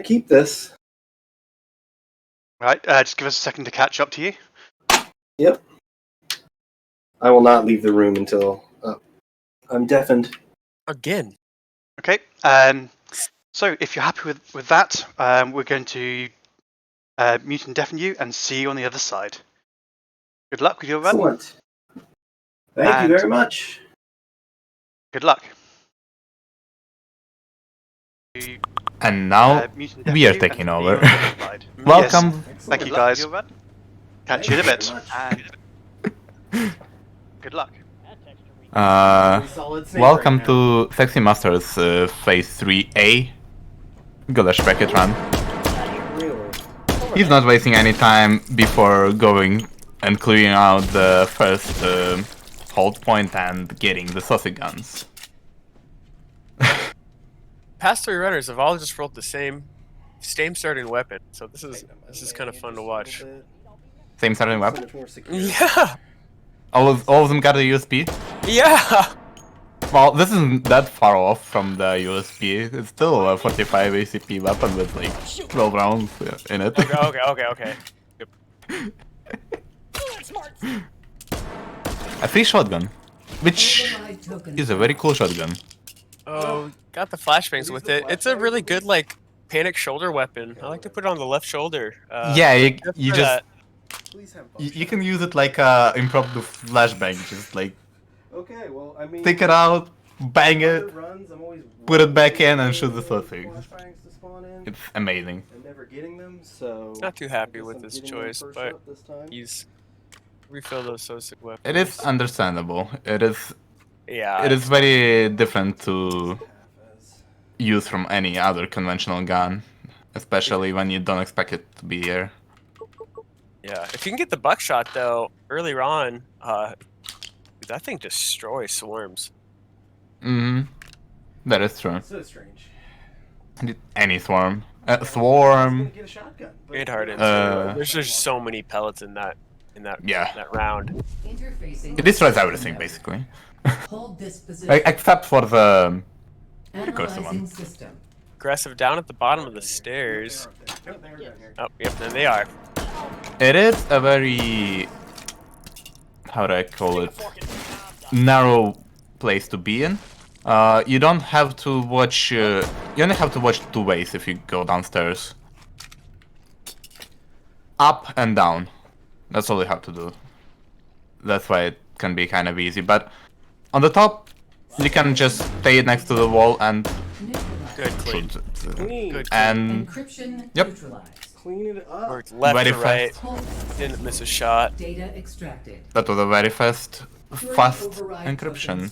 keep this. Right, just give us a second to catch up to you. Yep. I will not leave the room until I'm deafened. Again. Okay, so if you're happy with that, we're going to mute and deafen you and see you on the other side. Good luck with your run. Excellent. Thank you very much. Good luck. And now we are taking over. Welcome. Yes. Thank you, guys. Catch you in a bit. Good luck. Welcome to Sexy Masters Phase 3A. Goulash Packet Run. He's not wasting any time before going and clearing out the first hold point and getting the sausage guns. Past three runners have all just rolled the same starting weapon, so this is kind of fun to watch. Same starting weapon? Yeah! All of them got a USP? Yeah! Well, this isn't that far off from the USP. It's still a 45 ACP weapon with like 12 rounds in it. Okay. Yep. A free shotgun, which is a very cool shotgun. Oh, got the flashbangs with it. It's a really good, like, panic shoulder weapon. I like to put it on the left shoulder. Yeah, you just... You can use it like a impromptu flashbang, just like... Okay, well, I mean... Take it out, bang it, put it back in and shoot the sausage. It's amazing. Not too happy with this choice, but he's... Refill those sausage weapons. It is understandable. It is... Yeah. It is very different to use from any other conventional gun, especially when you don't expect it to be here. Yeah, if you can get the buckshot though earlier on, that thing destroys swarms. That is true. So strange. Any swarm. Swarm. It hardens. There's just so many pellets in that round. It destroys everything basically. Except for the aggressive one. Aggressive down at the bottom of the stairs. Oh, yep, there they are. It is a very, how do I call it, narrow place to be in. You don't have to watch, you only have to watch two ways if you go downstairs. Up and down. That's all you have to do. That's why it can be kind of easy, but on the top, you can just stay next to the wall and clean. Good. And yep. Clean it up. Worked left Very to right. fast. Didn't miss a shot. Data extracted. That was a very fast encryption.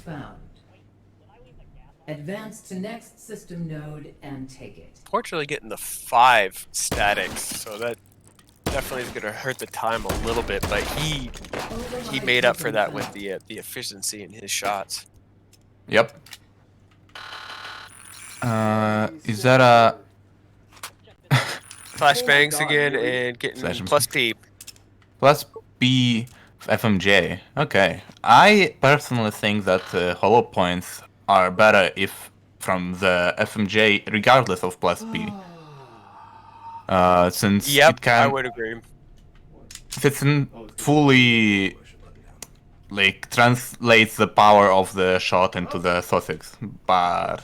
Advance to next system node and take it. Fortunately, getting the 5 statics, so that definitely is gonna hurt the time a little bit. But he made up for that with the efficiency in his shots. Yep. Is that a flashbangs again and getting plus P. Plus B FMJ. Okay. I personally think that hollow points are better if from the FMJ regardless of plus B. Since it can, I would agree. It's fully like translates the power of the shot into the Sussex, but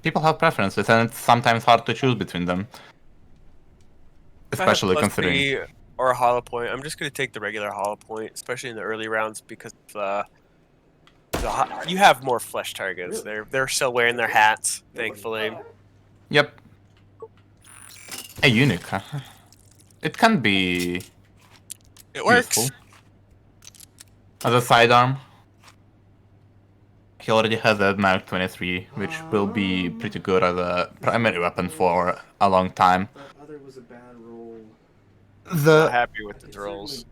people have preferences and it's sometimes hard to choose between them. Especially considering B or a hollow point. I'm just gonna take the regular hollow point, especially in the early rounds because you have more flesh targets. They're still wearing their hats, thankfully. Yep. A unique, huh? It can be. It works. Useful. As a sidearm. He already has a Mark 23, which will be pretty good as a primary weapon for a long time. Not happy with the rolls.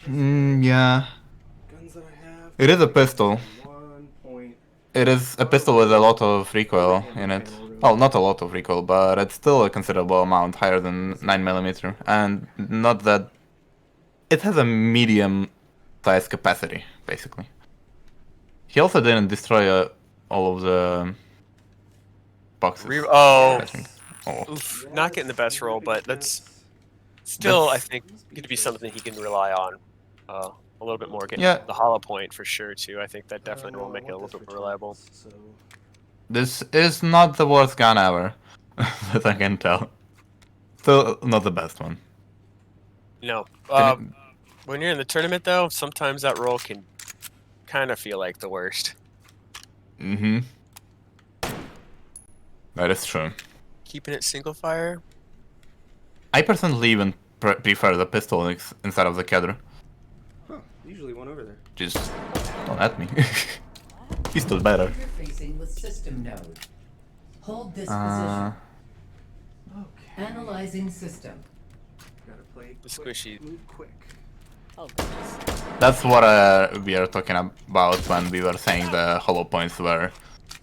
Yeah. It is a pistol. It is a pistol with a lot of recoil in it. Well, not a lot of recoil, but it's still a considerable amount, higher than 9mm. And not that... It has a medium size capacity, basically. He also didn't destroy all of the boxes. Oh, I think. Oh. oof, not getting the best roll, but that's still, I think, going to be something he can rely on a little bit more. Getting Yeah. the hollow point for sure, too. I think that definitely will make it a little bit more reliable. This is not the worst gun ever, that I can tell. Still not the best one. No. Can When you're in the tournament, though, sometimes that roll can kind of feel like the worst. Mm-hmm. That is true. Keeping it single fire. I personally even prefer the pistol instead of the Kedr. Huh, usually one over there. Just don't at me. He's still better. Interfacing with system node. Hold this Uh, position. Analyzing system. Gotta play The squishy. move quick. Oh goodness. that's what we are talking about when we were saying the hollow points were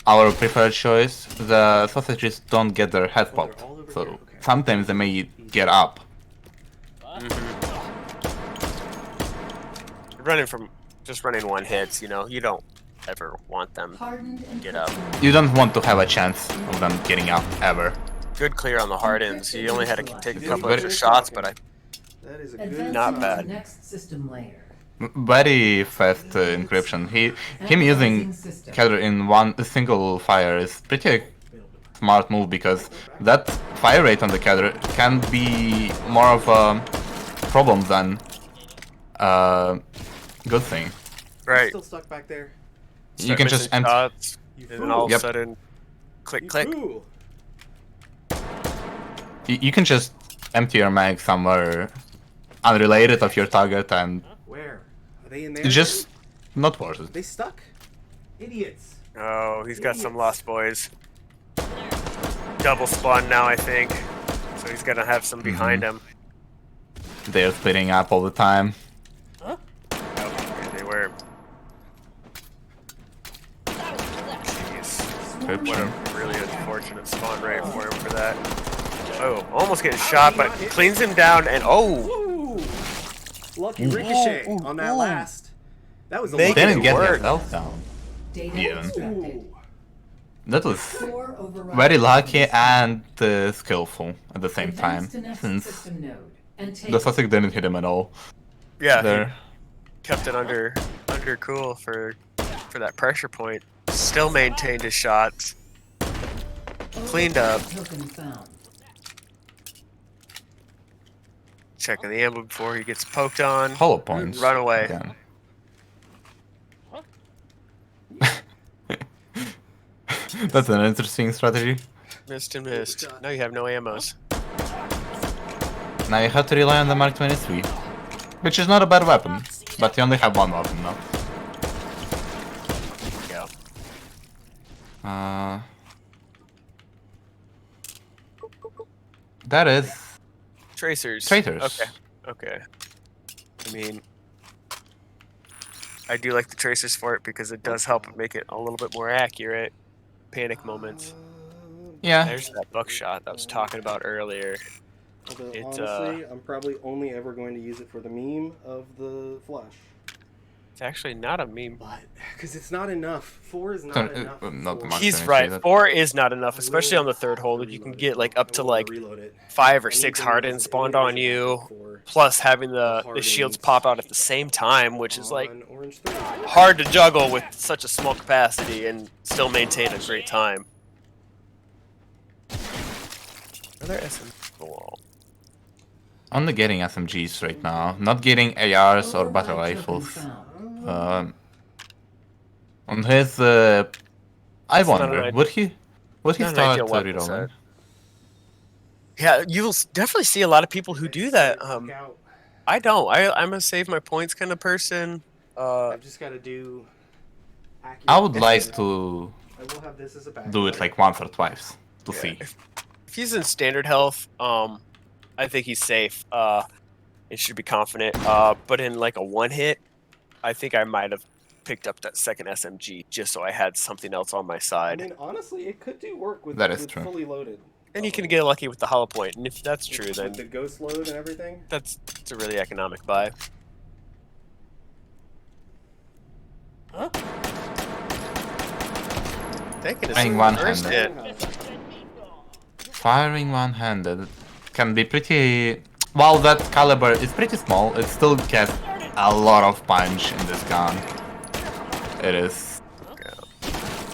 our preferred choice. The sausages don't get their head Oh, popped, they're all over so here? Okay. sometimes they may get up. Running from just running one hits, you know, you don't ever want them Hardened and get up. You don't want to have a chance of them getting up ever. Good clear on the hard ends. He only had to take a couple Very- extra shots, but That is a Advancing good Not to bad. the next system layer. Very fast encryption. Him using Analyzing system. Kedr in one single fire is pretty smart move because that fire rate on the Kedr can be more of a problem than a good thing. right. Still stuck back there. You can just missing shots, You and then all of Yep. a sudden, click, You click. fool. you can just empty your mag somewhere unrelated of your target and Where? Are they in there? it's just not worth it. They stuck? Idiots. Oh, he's got some lost boys. Double spawn now, I think. So he's gonna have some behind him. They're splitting up all the time. Oh, here they were. Jeez. What a really unfortunate spawn rate for him for that. Oh, almost getting shot, but cleans him down and oh! Ooh. Lucky ricochet on that last. That was a Make They lucky didn't get work. themselves down. Data Yeah. extracted. Ooh. That was Core override. very lucky and skillful at the same Advance time, to next since system node and take the Sussex didn't hit him at all. Yeah, he There. kept it under cool for that pressure point. Still maintained his shots. Cleaned up. Token found. Checking the ammo before he gets poked on. Hollow points. Run away. Again. That's an interesting strategy. Missed and missed. Now you have no ammos. Now you have to rely on the Mark 23, which is not a bad weapon, but you only have one weapon now. Yeah. That is Tracers. traitors. Okay. Okay. I mean, I do like the tracers for it because it does help make it a little bit more accurate. Panic moments. Yeah. There's that buckshot that I was talking about earlier. Although, It's, honestly, I'm probably only ever going to use it for the meme of the flush. It's actually not a meme. But, because it's not enough. 4 is not Sorry, enough. not for- much. He's Can I say right. that? 4 is not enough, especially on the third hold. You can get like up to like Reload it. 5 or I 6 need hardens spawned on you, for plus having the shields hardens pop out at the same time, which is like on Orange 3. hard to juggle with such a small capacity and still maintain a great time. Another SM wall. Only getting SMGs right now, not getting ARs or battle Override token rifles. found. On his, I It's not wonder, an would he not an start ideal weapon reloading? set. Yeah, you'll definitely see a lot of people who do that. Look out. I don't. I'm a save my points kind of person. I've just got to do. I would accurate- like to I will have this as a backup. do it like once or twice to see. If he's in standard health, I think he's safe. It should be confident. But in like a one hit, I think I might have picked up that second SMG just so I had something else on my I side. mean, honestly, it could do work with, That is with true. fully loaded. And you can get lucky with the hollow point, and if that's true, With then the ghost load and everything. it's a really economic buy. Taking a Playing swing one first handed. hit. firing one-handed can be pretty... While that caliber is pretty small, it still gets a lot of punch in this gun. It is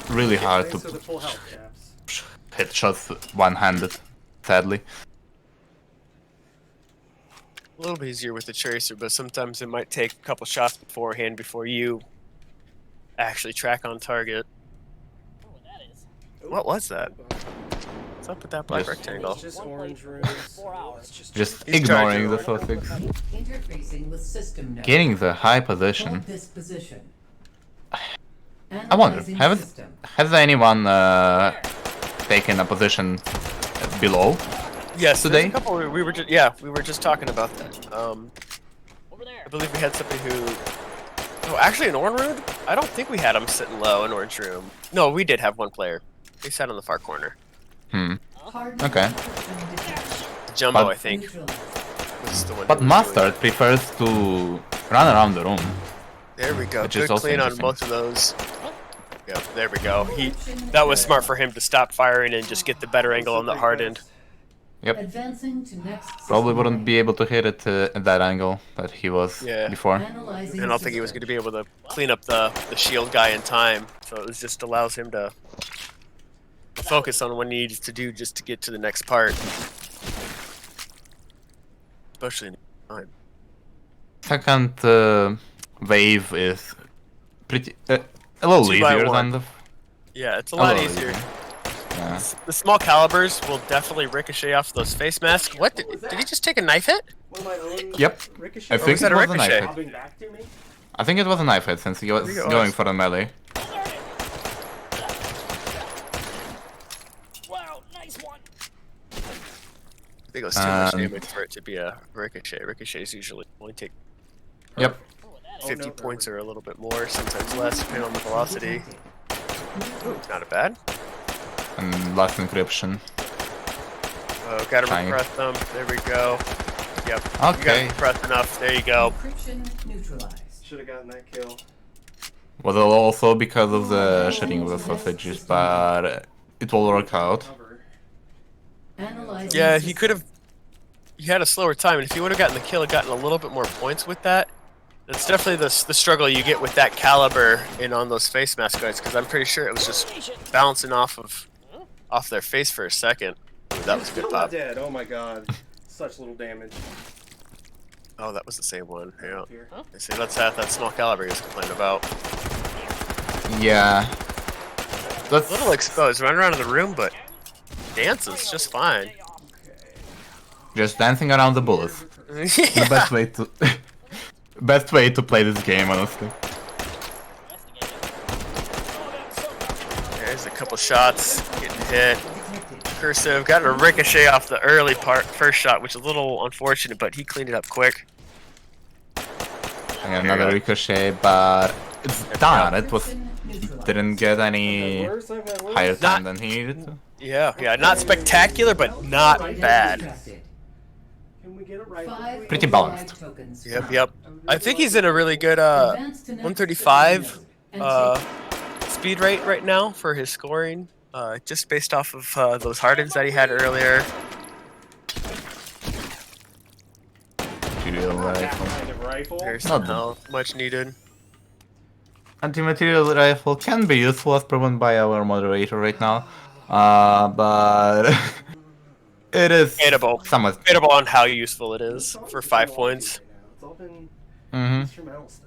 really hard to hit shots one-handed, sadly. A little bit easier with the tracer, but sometimes it might take a couple shots beforehand before you actually track on target. What was that? What's up with that black rectangle? Just orange rooms. 4 hours. Just He's ignoring charging. the suffix. Interfacing with system node. Getting the high position. Hold this position. I wonder, Analyzing system. has anyone taken a position below? Yes, Today? there's a couple. We were just talking about that. Over there. I believe we had somebody who. Oh, actually, in Orange Room, I don't think we had him sitting low in Orange Room. No, we did have one player. He sat on the far corner. Hardened Okay. encryption detected. Jumbo, But- I think, Neutralized. was the one. But who was Mustard doing prefers to run around the room. it. There we go. which is Good also clean on interesting. most of those. Yep, there we go. That was smart for him to stop firing and just get the better angle on the hard end. Yep. Advancing to next Probably system wouldn't node. be able to hit it at that angle that he was Yeah. before. Analyzing And I don't think he was system. going to be able to clean up the shield guy in time. So it was just allows him to focus on what he needs to do just to get to the next part. Especially in time. Second wave is pretty a little 2 by easier 1. than the. Yeah, it's a a lot little easier. Yeah. The small calibers will definitely ricochet off those face masks. What? Did he just take a knife hit? One of my own Yep. ricochet. I Or think was that it a was a knife ricochet? hit. Bobbing back to me? I think it was a knife hit since he was think it was. going for the melee. Wow, nice one. I think it was too much Um, damage for it to be a ricochet. Ricochets usually only take Yep. Oh, that is. 50 no, points or a little bit more, sometimes less, depending on the velocity. Detected. Ooh, not a bad. And last encryption. Oh, gotta Tiny. repress them. There we go. Yep. You Okay. gotta repress enough. There you go. Encryption neutralized. Should have gotten that kill. Was it also because of the shooting of the sausages, but it will work out. Cover. Analyzing Yeah, he system. could have. He had a slower time, and if he would have gotten the kill, gotten a little bit more points with that. That's definitely the struggle you get with that caliber in on those face mask guys, because I'm pretty sure it was just bouncing off their face for a second. Ooh, that was a good Still not pop. dead. Oh my god. Such little damage. Oh, that was the same one. Yeah. Up here. I see. That's that small caliber he was complaining about. Yeah. That's A little exposed, running around in the room, but dances just fine. just dancing around the bullets. The Yeah. best way to best way to play this game, honestly. There's a couple shots getting hit. Detected. Cursive got a ricochet off the early first shot, which is a little unfortunate, but he cleaned it up quick. And another ricochet, but it's done. It was Encryption neutralized. didn't get I've any had worse, I've had worse. higher time than he needed to. Yeah, not spectacular, but not Identity bad. detected. Can we get it right? 5 Pretty override balanced. tokens Yep, found. yep. I think he's in a really good Advance to next 135 system node and take speed rate right now for his scoring, just based off of those hardens that he had earlier. Material That rifle. kind of rifle. There's Not some bad. health, much needed. Anti-material rifle can be useful as proven by our moderator right now, but it is Debatable. somewhat. Debatable on how useful it is for 5 points. It's all been Mm-hmm. instrumental stuff.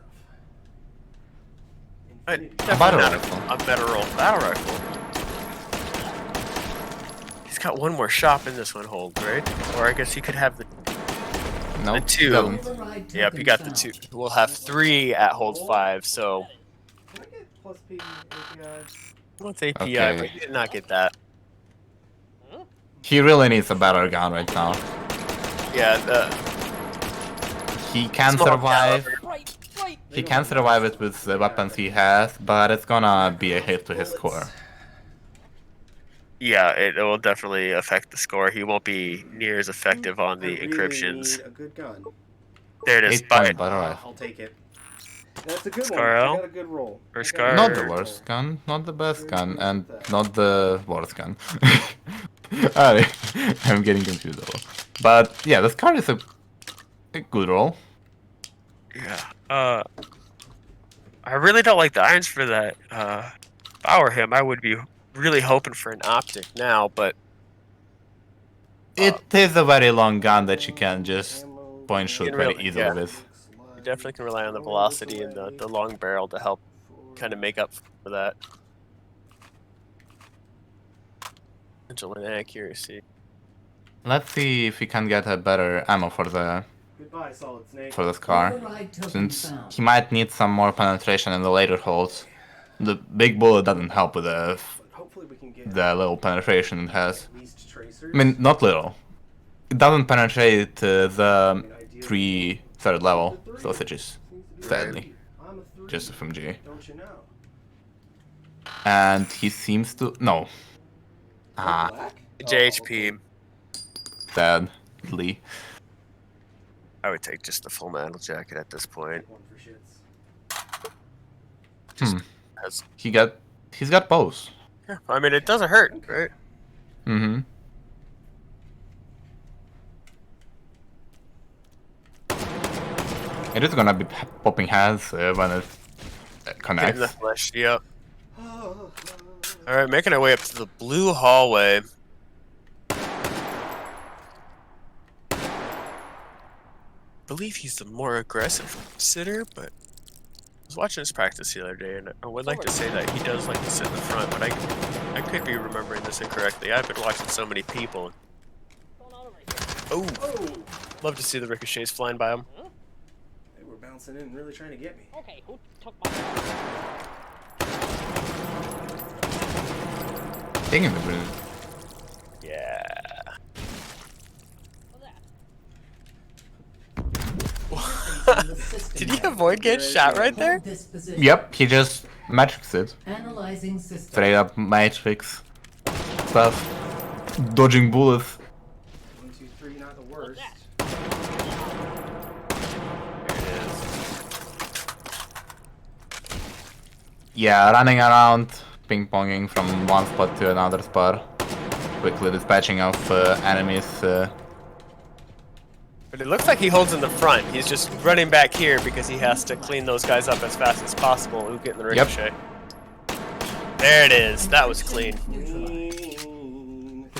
Infinity. Definitely not rifle. a metal battle rifle. He's got one more shop in this one hold, right? Or I guess he could have the No, The two. doesn't. override Yep, he got the tokens 2. We'll have 3 at hold 5, so Can I get plus P API? what's API, Okay. but he did not get that. He really needs a better gun right now. Yeah, He can Small survive. caliber. Right, right. He can survive it with the weapons he has, but it's gonna be a hit to his score. Yeah, it will definitely affect the score. He won't be near as effective on I the really encryptions. need a good gun. There it is. 8 Buy point it. battle rifle. I'll take it. That's a good Scar one. L? I got a good roll. Or I got a Scar- good Not the roll. worst gun, not the best gun, and not the worst gun. Alright, I'm getting confused a little. But yeah, this card is a good roll. Yeah. I really don't like the irons for that. If I were him, I would be really hoping for an optic now, but It is a very long gun that you can just point shoot can very really- easily yeah. with. you definitely can rely on the velocity and the long barrel to help kind of make up for that. Potential inaccuracy. Let's see if we can get a better ammo for the Goodbye, Solid Snake. for this car. Override token Since found. he might need some more penetration in the later holes. The big bullet doesn't help with Hopefully we can get the little penetration it has. at least tracers. I mean, not little. It doesn't penetrate the 3rd level sausages, sadly. I'm a 3, Just FMG. don't you know? And he seems to... No. Ah, Black? JHP. sadly. I would take just the full metal jacket at this point. One for shits. As, He's got both. yeah, I mean, it doesn't hurt, right? Mm-hmm. It is gonna be popping heads when it Getting the connects. flesh, yep. Alright, making our way up to the blue hallway. I believe he's the more aggressive sitter, but I was watching his practice the other day, and I would like to say that he does like to sit in the front, but I could be remembering this incorrectly. I've been watching so many people. What's going on over here? Oh, love to see the ricochets flying by him. They were bouncing in and really trying to get me. Okay, who took my... Dang it, bro. Yeah. What's that? Did he avoid getting shot right there? Hold this position. Yep, he just matrixed it. Analyzing system. Straight up matrix stuff. Dodging bullets. 1, 2, 3, not the worst. that? There it is. Yeah, running around, ping-ponging from one spot to another spot. Quickly dispatching of enemies. But it looks like he holds in the front. He's just running back here because he has to clean those guys up as fast as possible who get in the ricochet. There it is. That was clean.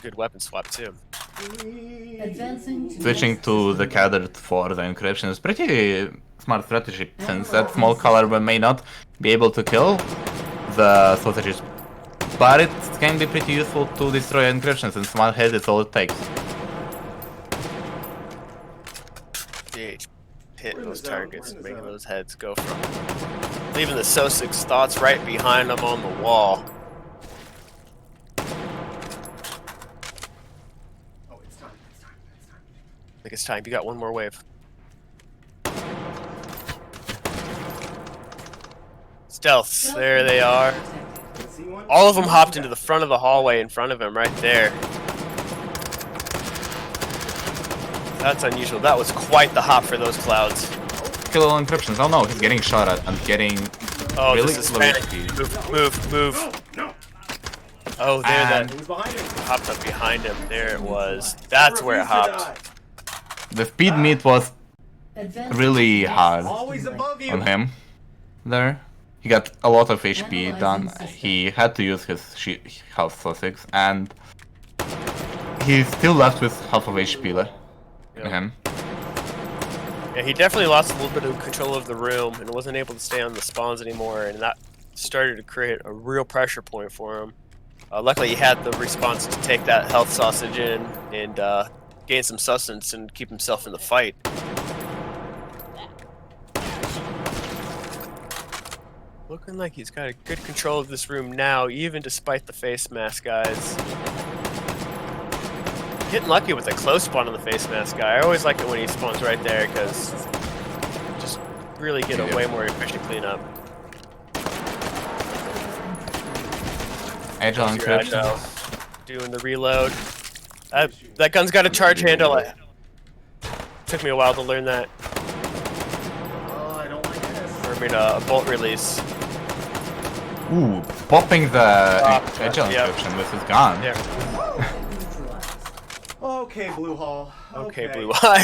Good weapon swap too. Advancing to Switching next to the system. cadet for the encryption is pretty smart strategy, since that small caliber may not be able to kill the sausages, but it can be pretty useful to destroy encryption, since one hit is all it takes. DH hitting those targets, making those heads go from leaving the Sosix thoughts right behind them on the wall. Oh, it's time. It's time. It's time. I think it's time. You got one more wave. Stealths. There they are. See one? All of them hopped into the front of the hallway in front of him right there. That's unusual. That was quite the hop for those clouds. Kill all encryptions. Oh no, he's getting shot at and getting Oh, really this is low panic. speed. Move. No. Oh, there And- that He was behind him. hopped up behind him. There it was. That's where it hopped. The speed meet was Advancing really to next hard. system Always link. above you. on him there. He got a lot of HP Analyzing done. system. He had to use his health Sussex, and he's still left with half of HP left in him. Yeah, he definitely lost a little bit of control of the room and wasn't able to stay on the spawns anymore, and that started to create a real pressure point for him. Luckily, he had the response to take that health sausage in and gain some sustenance and keep himself in the fight. Looking like he's got a good control of this room now, even despite the face mask guys. Getting lucky with a close spawn on the face mask guy. I always like it when he spawns right there because just really get a way more efficient cleanup. Agile You're encryption. agile, doing the reload. That gun's got a charge handle. Took me a while to learn that. Oh, I don't like this. Or I mean, a bolt release. Ooh, popping the agile yeah. encryption with his gun. There. Okay, Blue Hall. Okay, Blue Hall.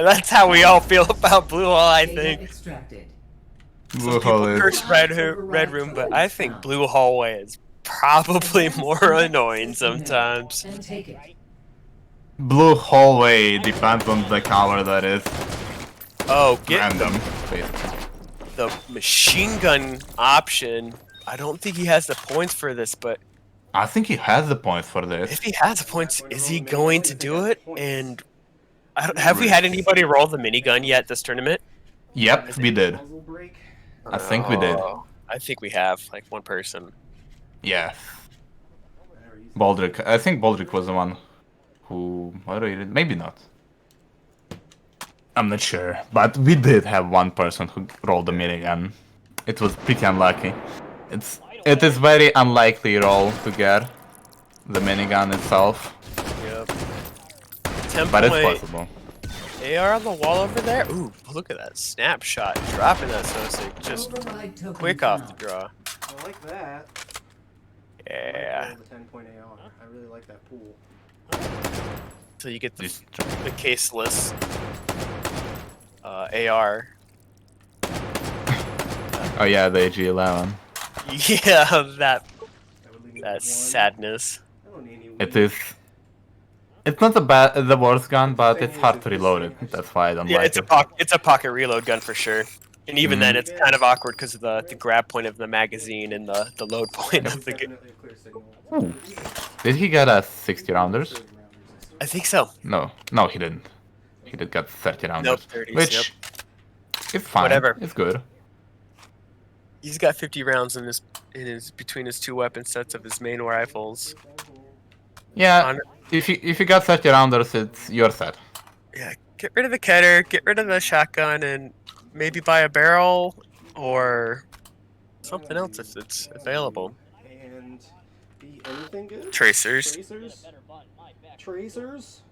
That's how we all feel about Blue Hall, I Data think. extracted. Blue Some Hall people is curse Red Room, but I think Blue Hallway is probably more annoying sometimes. And take it. Blue Hallway depends on the cover that is Oh, get random. Basically. the machine gun option. I don't think he has the points for this, but I think he has the points for this. if he has the points, is he going to do it? And have we had anybody roll the minigun yet this tournament? Yep, we did. I think we did. Oh, I think we have, like, one person. Yeah. Baldric. I think Baldric was the one who moderated. Maybe not. I'm not sure. But we did have one person who rolled the minigun. It was pretty unlucky. It is very unlikely roll to get the minigun itself. Yep. 10 But it's point possible. AR on the wall over there. Ooh, look at that snapshot. Dropping that so sick. Just Override token quick off the found. draw. I like that. Yeah. The 10-point AR. I really like that pool. So you get the, Just the caseless AR. Oh yeah, the AG11. Yeah, that That would leave me that with one. sadness. I don't need any It weed. is. It's not the worst gun, but it's hard to reload it. That's why I don't Yeah, like it's it. it's a pocket reload gun for sure. And even then, it's kind of awkward because of the grab point of the magazine and the load point of the gun. Definitely a clear signal. Ooh. Did he get a 60 rounders? 30 rounders, I still- I think so. No, he didn't. He did get 30 rounders, Nope, 30s, which yep. is fine. Whatever. It's good. He's got 50 rounds in his between his two weapon sets of his main rifles. Yeah, On- if you got 30 rounders, it's your set. Yeah, get rid of the Keter, get rid of the shotgun, and maybe buy a barrel or something else if it's available. And the anything good? Tracers. Tracers? Tracers?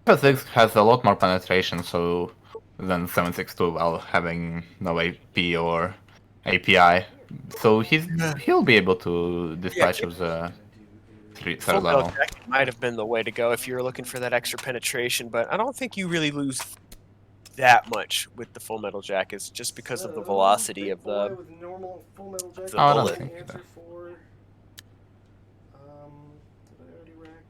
F6 has a lot more penetration, so than 7.62 while having no AP or API. So he'll be able to dispatch of the Full third metal level. jacket might have been the way to go if you were looking for that extra penetration, but I don't think you really lose that much with the full metal jackets just because of the velocity of the. With normal full metal jacket. the Oh, I don't What's think the answer that. for did I already rack?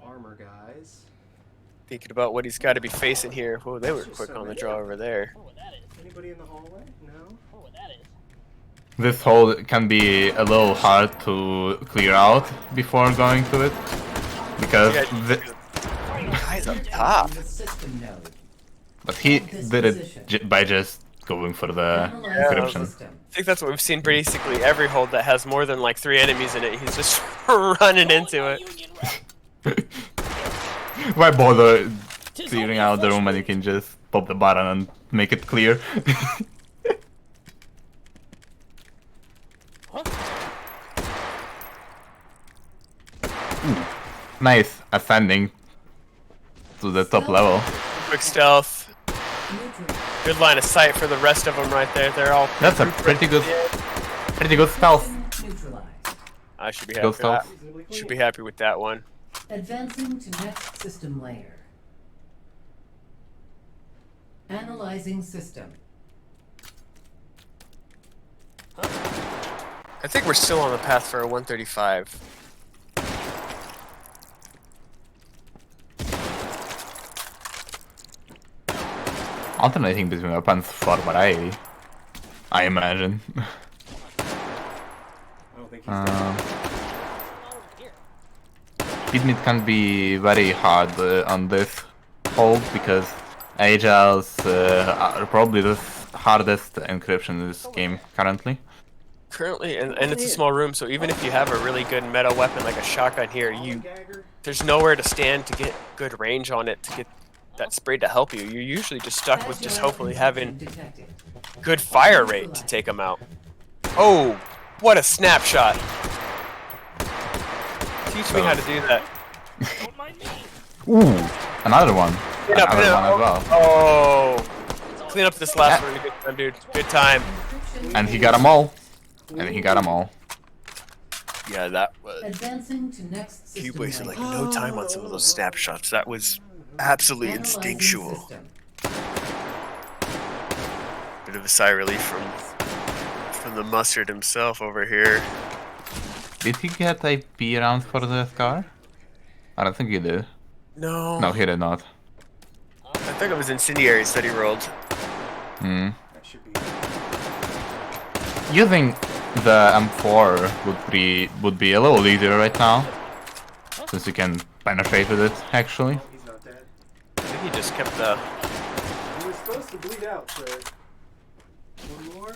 Armor guys. Thinking about what he's got to be facing here. Whoa, they were quick on the draw over there. Anybody in the hallway? No? This hole can be a little hard to clear out before going to it, because Guys up top. The system node. but he did it by just going for the Analyzing encryption. system. I think that's what we've seen basically every hold that has more than like 3 enemies in it. He's just running into it. Why bother clearing out the room when you can just pop the button and make it clear? Ooh, nice ascending to the top level. Quick stealth. Neutral. Good line of sight for the rest of them right there. They're all. That's a pretty good stealth. Neutralized. I should be Good happy. With stealth. that. Should be happy with that one. Advancing to next system layer. Analyzing system. I think we're still on the path for a 135. Alternating between weapons for variety, I imagine. I don't think he's Speed meet can be very hard on this hold because Agils are probably the hardest encryption in this game currently. Currently, and it's a small room, so even if you have a really good meta weapon like a shotgun here, there's nowhere to stand to get good range on it to get that spray to help you. You're usually just stuck with just hopefully having Detected. good fire rate to take them out. Oh, what a snapshot! Teach me how to do that. Ooh, another one. Clean up, Another one as well. Oh, clean up this last one. Good time, dude. Good time. And he got them all. And he got them all. Yeah, that was. Advancing to next system. He wasted like lane. no time on some of those snapshots. That was absolutely Analyzing instinctual. system. Bit of a sigh of relief from the mustard himself over here. Did he get IP rounds for the scar? I don't think he did. No, No, he did not. I think it was incendiaries that he rolled. Hmm. That should be. Using the M4 would be a little easier right now, since you can penetrate with it. Actually, He's not dead. I think he just kept the. He was supposed to bleed out, so. One more?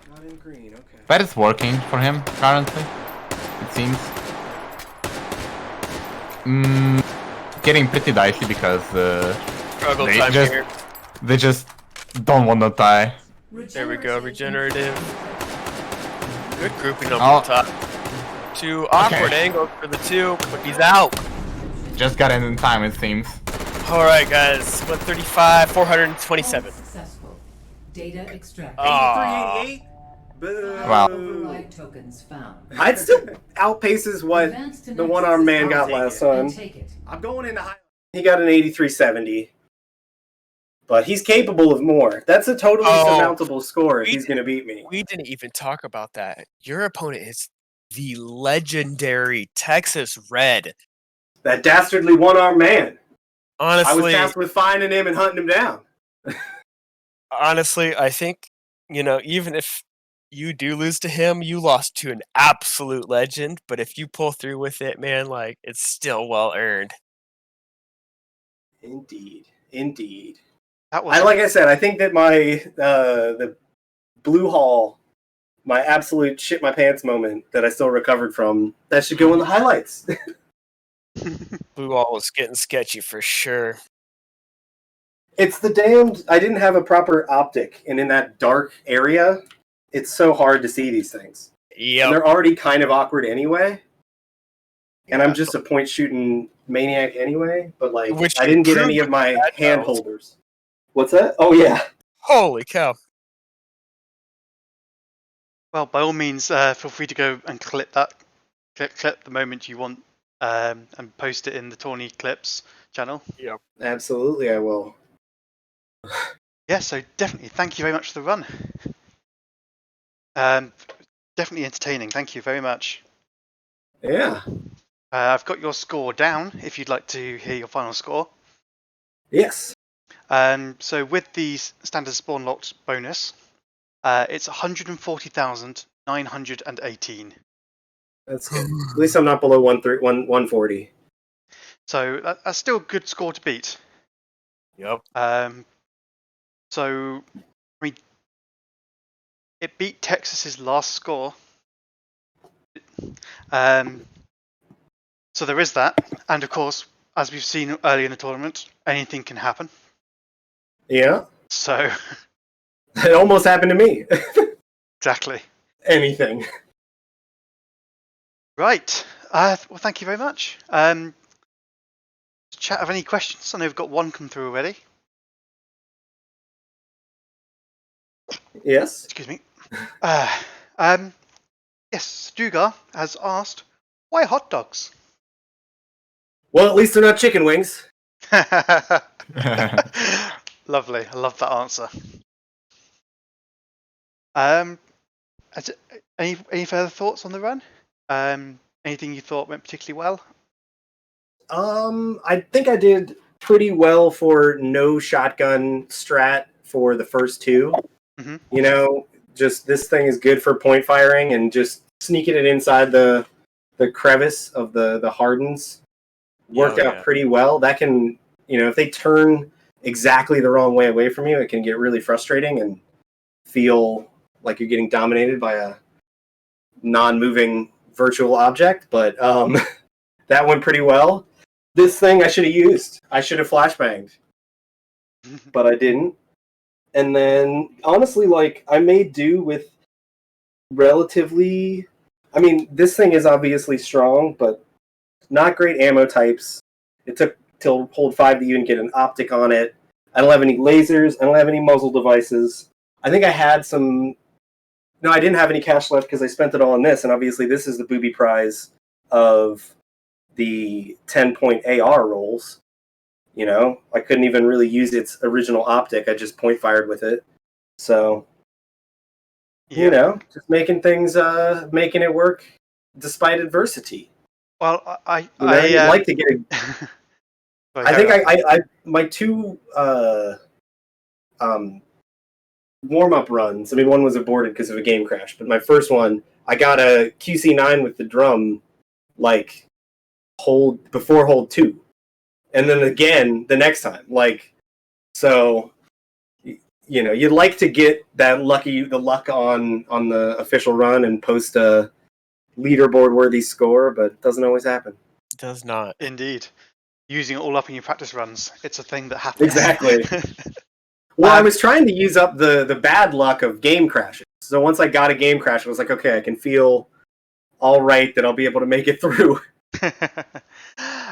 Not in green, okay. that is working for him currently. It seems. Getting pretty dicey because Struggle They time just- here. they just don't want to die. There we go, regenerative. Good grouping up Oh. on top. Two awkward angles for the two, but he's out. Just got in time, it seems. Alright, guys. 135, 427. Successful. Data extracted. Aw. 8388? Boo. Wow. Override tokens found. I'd still outpaces what Advance to the next one-armed man system got lane last and time. take it. I'm going into high. He got an 8370. But he's capable of more. That's a totally surmountable score if he's going to beat me. We didn't even talk about that. Your opponent is the legendary Texas Red. That dastardly one-armed man. I was Honestly, tasked with finding him and hunting him down. I think, even if you do lose to him, you lost to an absolute legend. But if you pull through with it, man, like, it's still well earned. Indeed. Indeed. That was Like I said, I think that my the Blue Hall, my absolute shit my pants moment that I still recovered from, that should go in the highlights. Blue Wall was getting sketchy for sure. It's the damned. I didn't have a proper optic, and in that dark area, it's so hard to see these things. And Yep. they're already kind of awkward anyway. And I'm just a point shooting maniac anyway, but like Which I didn't get you any proved of my with that, hand though. holders. What's that? Oh yeah. Holy cow. Well, by all means, feel free to go and clip that clip the moment you want, and post it in the Tawny Clips channel. Absolutely I will. Yeah, so definitely, thank you very much for the run. Definitely entertaining. Thank you very much. Yeah. I've got your score down. If you'd like to hear your final score. Yes. So with the standard Spawnlocked bonus, it's 140,918. That's good. At least I'm not below 140. So that's still a good score to beat. Yep. So, I mean, it beat Texas's last score. So there is that. And of course, as we've seen earlier in the tournament, anything can happen. Yeah. So, It almost happened to me. exactly. Anything. Right. Well, thank you very much. Chat, have any questions? I know we've got one come through already. Yes. Excuse me. Yes, Stugar has asked, why hot dogs? Well, at least they're not chicken wings. Lovely. I love that answer. Any further thoughts on the run? Anything you thought went particularly well? I think I did pretty well for no shotgun strat for the first two. Mm-hmm. You know, just this thing is good for point firing and just sneaking it inside the crevice of the hardens worked out pretty well. That can, if they turn exactly the wrong way away from you, it can get really frustrating and feel like you're getting dominated by a non-moving virtual object. But that went pretty well. This thing I should have used. I should have flashbanged. But I didn't. And then, honestly, I made do with relatively... I mean, this thing is obviously strong, but not great ammo types. It took till hold 5 to even get an optic on it. I don't have any lasers. I don't have any muzzle devices. I think I had some No, I didn't have any cash left because I spent it all on this, and obviously this is the booby prize of the 10-point AR rolls. You know, I couldn't even really use its original optic. I just point fired with it. So, you know, just making things, making it work despite adversity. Well, You'd like to get a. Sorry, I think carry on. I my two warm-up runs. I mean, one was aborted because of a game crash, but my first one, I got a QC9 with the drum, like before hold 2, and then again the next time. Like, so, you know, you'd like to get the luck on the official run and post a leaderboard worthy score, but it doesn't always happen. It does not. Indeed. Using it all up in your practice runs. It's a thing that happens. Exactly. Well, I was trying to use up the bad luck of game crashes. So once I got a game crash, I was like, okay, I can feel all right that I'll be able to make it through.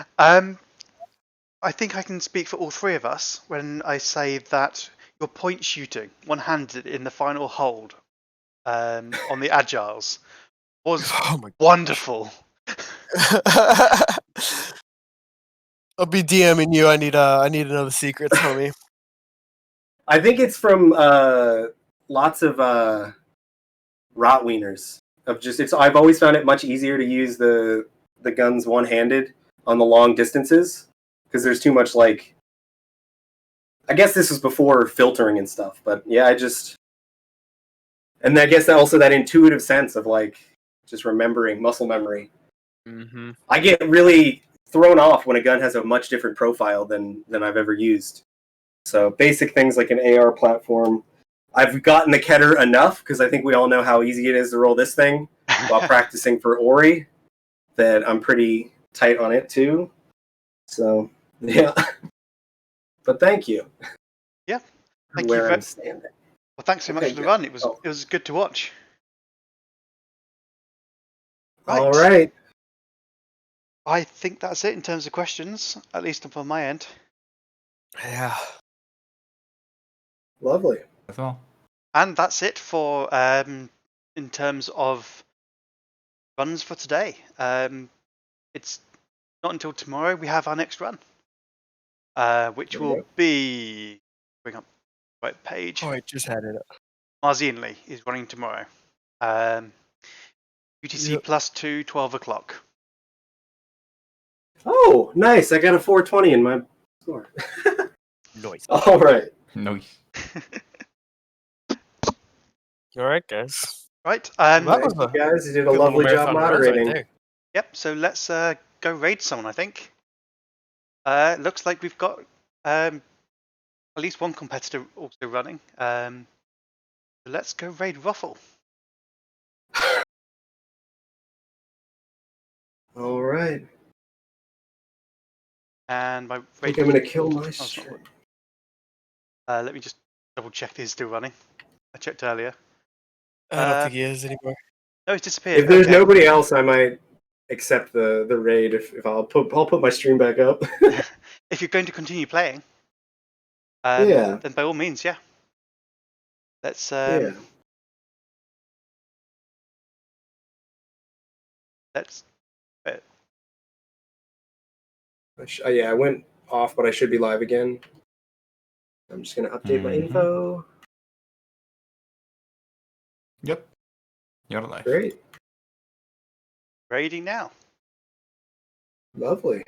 I think I can speak for all three of us when I say that your point shooting, one-handed in the final hold on the Agiles, was wonderful. I'll be DMing you. I need to know the secrets, homie. I think it's from lots of Rotwieners. I've always found it much easier to use the guns one-handed on the long distances because there's too much, like, I guess this was before filtering and stuff, but yeah, and I guess also that intuitive sense of, like, just remembering, muscle memory. Mm-hmm. I get really thrown off when a gun has a much different profile than I've ever used. So basic things like an AR platform. I've gotten the Keter enough because I think we all know how easy it is to roll this thing while practicing for Ori that I'm pretty tight on it too. So yeah. But thank you. Yeah. For Thank where you. I'm standing. Well, thanks so much for the run. It was good to watch. Right. All right. I think that's it in terms of questions, at least from my end. Yeah. Lovely. As well. And that's it for in terms of runs for today. It's not until tomorrow we have our next run, which will be, bring up the right page. Oh, I just had it up. Marzianly is running tomorrow. UTC +2, 12 o'clock. Oh, nice. I got a 420 in my score. Noise. All right. Nice. All right, guys. Right. Well, that Thank was you guys. You did a good little lovely job marathon runs right moderating. there. Yep. So let's go raid someone. I think. Looks like we've got at least one competitor also running. So let's go raid Ruffle. All right. And my I think I'm going to kill my Oh, stream. let me just double check he's still running. I checked earlier. I don't think he is anymore. No, he's disappeared. If there's Okay. nobody else, I might accept the raid. If I'll put my stream back up. If you're going to continue playing, Yeah. then by all means, yeah. Let's Yeah. let's. Yeah, I went off, but I should be live again. I'm just going to update my info. Yep. You're live. Great. Raiding now. Lovely.